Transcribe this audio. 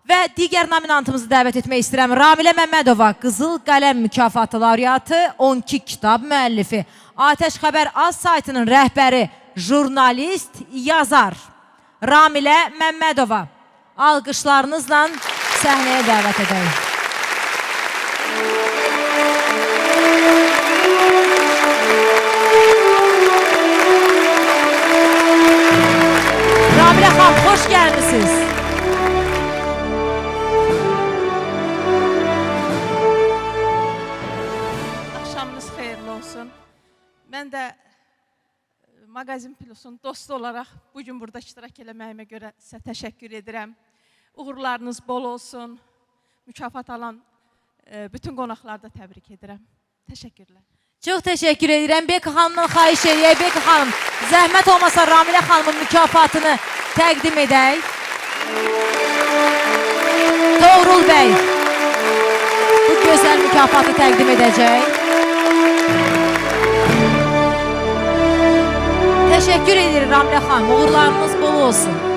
Və digər nominantımızı dəvət etmək istəyirəm. Ramilə Məmmədova, Qızıl Qələm mükafatı laureatı, 12 kitab müəllifi, Atəş Xəbər Az saytının rəhbəri, jurnalist, yazar. Ramilə Məmmədova, alqışlarınızla səhnəyə dəvət edək. Ramilə xanım, xoş gəlmişsiniz. Mən də Maqazin Plusun dostu olaraq bugün burada iştirak eləməyimə görə sizə təşəkkür edirəm. Uğurlarınız bol olsun. Mükafat alan bütün qonaqları da təbrik edirəm. Təşəkkürlər. Çox təşəkkür edirəm. Beka xanımdan xahiş edək. Beka xanım, zəhmət olmasa Ramilə xanımın mükafatını təqdim edək. Toğrul bəy bu gözəl mükafatı təqdim edəcək. Təşəkkür edirəm Ramilə xanım. Uğurlarınız bol olsun.